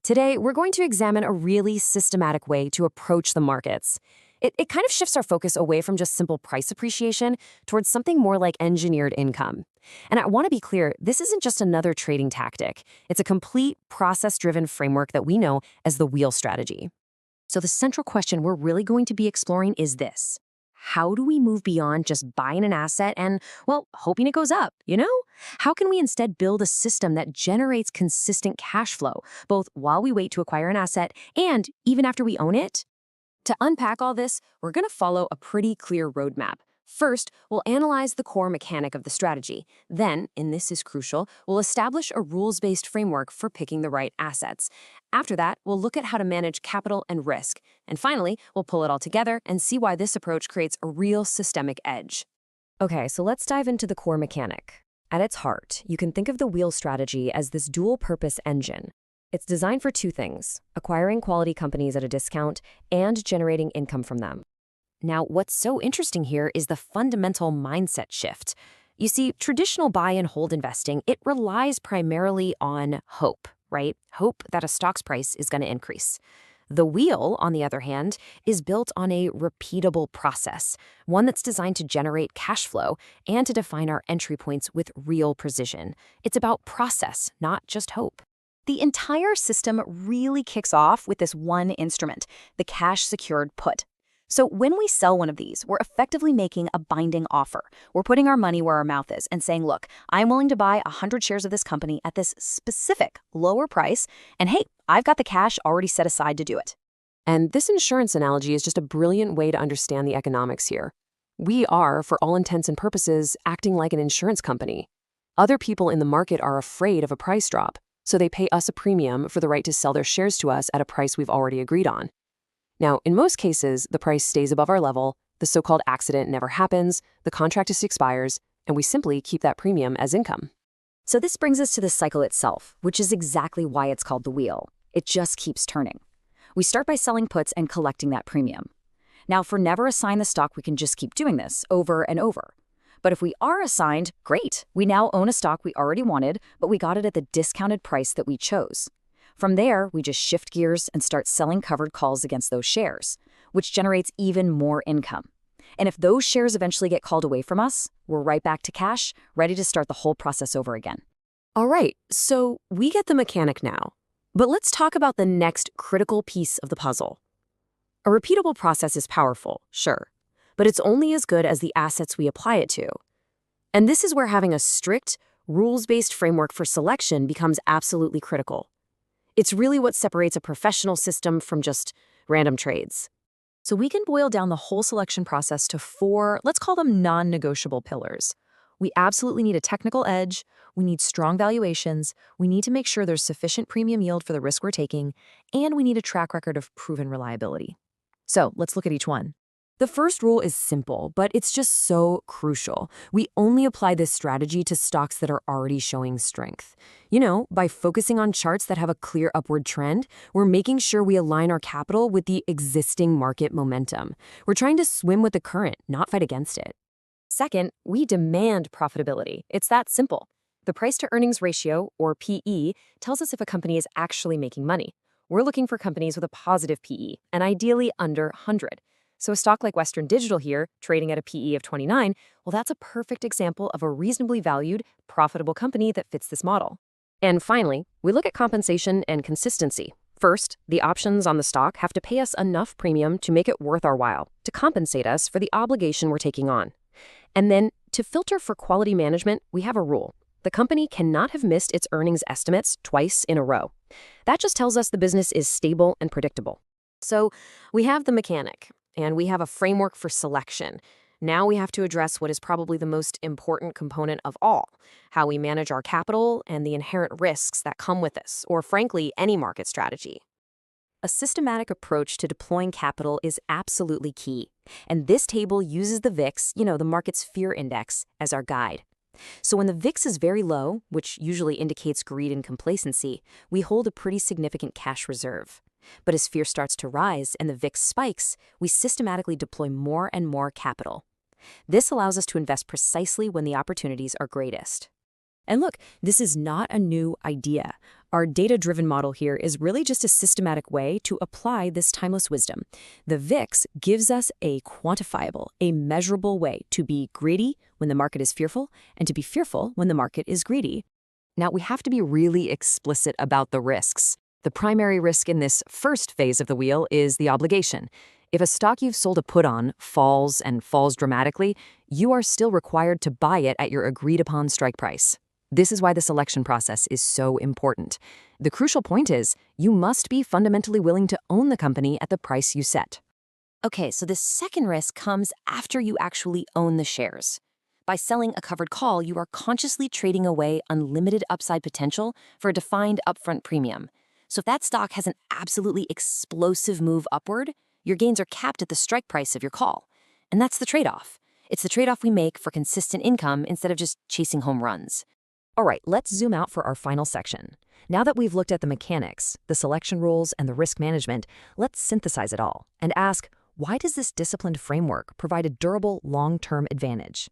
Today, we're going to examine a really systematic way to approach the markets. It kind of shifts our focus away from just simple price appreciation towards something more like engineered income. And I want to be clear, this isn't just another trading tactic. It's a complete process-driven framework that we know as the wheel strategy. So the central question we're really going to be exploring is this. How do we move beyond just buying an asset and, well, hoping it goes up, you know? How can we instead build a system that generates consistent cash flow, both while we wait to acquire an asset and even after we own it? To unpack all this, we're going to follow a pretty clear roadmap. First, we'll analyze the core mechanic of the strategy. Then, and this is crucial, we'll establish a rules-based framework for picking the right assets. After that, we'll look at how to manage capital and risk. And finally, we'll pull it all together and see why this approach creates a real systemic edge. Okay, so let's dive into the core mechanic. At its heart, you can think of the wheel strategy as this dual-purpose engine. It's designed for two things: acquiring quality companies at a discount and generating income from them. Now, what's so interesting here is the fundamental mindset shift. You see, traditional buy and hold investing, it relies primarily on hope, right? Hope that a stock's price is going to increase. The wheel, on the other hand, is built on a repeatable process, one that's designed to generate cash flow and to define our entry points with real precision. It's about process, not just hope. The entire system really kicks off with this one instrument, the cash-secured put. So when we sell one of these, we're effectively making a binding offer. We're putting our money where our mouth is and saying, look, I'm willing to buy 100 shares of this company at this specific lower price, and hey, I've got the cash already set aside to do it. And this insurance analogy is just a brilliant way to understand the economics here. We are, for all intents and purposes, acting like an insurance company. Other people in the market are afraid of a price drop, so they pay us a premium for the right to sell their shares to us at a price we've already agreed on. Now, in most cases, the price stays above our level, the so-called accident never happens, the contract just expires, and we simply keep that premium as income. So this brings us to the cycle itself, which is exactly why it's called the wheel. It just keeps turning. We start by selling puts and collecting that premium. Now, if we're never assigned the stock, we can just keep doing this over and over. But if we are assigned, great. We now own a stock we already wanted, but we got it at the discounted price that we chose. From there, we just shift gears and start selling covered calls against those shares, which generates even more income. And if those shares eventually get called away from us, we're right back to cash, ready to start the whole process over again. All right, so we get the mechanic now. But let's talk about the next critical piece of the puzzle. A repeatable process is powerful, sure, but it's only as good as the assets we apply it to. And this is where having a strict, rules-based framework for selection becomes absolutely critical. It's really what separates a professional system from just random trades. So we can boil down the whole selection process to 4, let's call them non-negotiable pillars. We absolutely need a technical edge, we need strong valuations, we need to make sure there's sufficient premium yield for the risk we're taking, and we need a track record of proven reliability. So let's look at each one. The first rule is simple, but it's just so crucial. We only apply this strategy to stocks that are already showing strength. You know, by focusing on charts that have a clear upward trend, we're making sure we align our capital with the existing market momentum. We're trying to swim with the current, not fight against it. Second, we demand profitability. It's that simple. The price-to-earnings ratio, or PE, tells us if a company is actually making money. We're looking for companies with a positive PE, and ideally under 100. So a stock like Western Digital here, trading at a PE of 29, well, that's a perfect example of a reasonably valued, profitable company that fits this model. And finally, we look at compensation and consistency. First, the options on the stock have to pay us enough premium to make it worth our while, to compensate us for the obligation we're taking on. And then, to filter for quality management, we have a rule. The company cannot have missed its earnings estimates twice in a row. That just tells us the business is stable and predictable. So we have the mechanic, and we have a framework for selection. Now we have to address what is probably the most important component of all, how we manage our capital and the inherent risks that come with this, or frankly, any market strategy. A systematic approach to deploying capital is absolutely key, and this table uses the VIX, the market's fear index, as our guide. So when the VIX is very low, which usually indicates greed and complacency, we hold a pretty significant cash reserve. But as fear starts to rise and the VIX spikes, we systematically deploy more and more capital. This allows us to invest precisely when the opportunities are greatest. And look, this is not a new idea. Our data-driven model here is really just a systematic way to apply this timeless wisdom. The VIX gives us a quantifiable, a measurable way to be greedy when the market is fearful and to be fearful when the market is greedy. Now, we have to be really explicit about the risks. The primary risk in this first phase of the wheel is the obligation. If a stock you've sold a put on falls and falls dramatically, you are still required to buy it at your agreed-upon strike price. This is why the selection process is so important. The crucial point is, you must be fundamentally willing to own the company at the price you set. Okay, so the second risk comes after you actually own the shares. By selling a covered call, you are consciously trading away unlimited upside potential for a defined upfront premium. So if that stock has an absolutely explosive move upward, your gains are capped at the strike price of your call. And that's the trade-off. It's the trade-off we make for consistent income instead of just chasing home runs. All right, let's zoom out for our final section. Now that we've looked at the mechanics, the selection rules, and the risk management, let's synthesize it all and ask, why does this disciplined framework provide a durable, long-term advantage?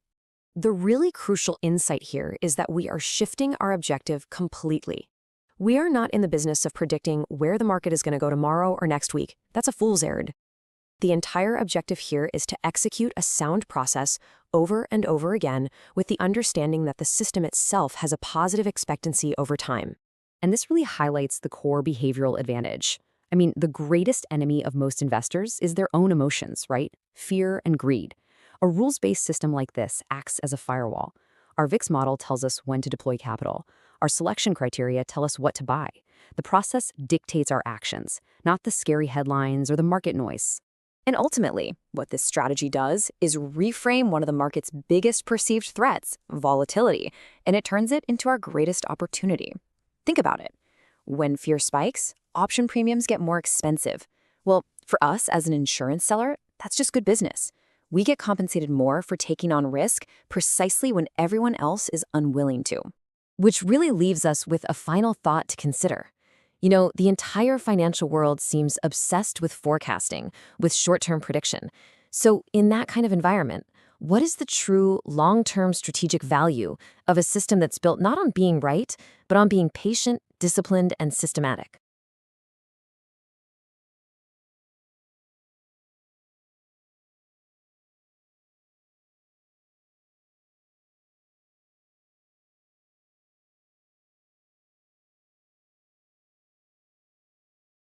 The really crucial insight here is that we are shifting our objective completely. We are not in the business of predicting where the market is going to go tomorrow or next week. That's a fool's errand. The entire objective here is to execute a sound process over and over again with the understanding that the system itself has a positive expectancy over time. And this really highlights the core behavioral advantage. I mean, the greatest enemy of most investors is their own emotions, right? Fear and greed. A rules-based system like this acts as a firewall. Our VIX model tells us when to deploy capital. Our selection criteria tell us what to buy. The process dictates our actions, not the scary headlines or the market noise. And ultimately, what this strategy does is reframe one of the market's biggest perceived threats, volatility, and it turns it into our greatest opportunity. Think about it. When fear spikes, option premiums get more expensive. Well, for us as an insurance seller, that's just good business. We get compensated more for taking on risk precisely when everyone else is unwilling to. Which really leaves us with a final thought to consider. You know, the entire financial world seems obsessed with forecasting, with short-term prediction. So in that kind of environment, what is the true long-term strategic value of a system that's built not on being right, but on being patient, disciplined, and systematic?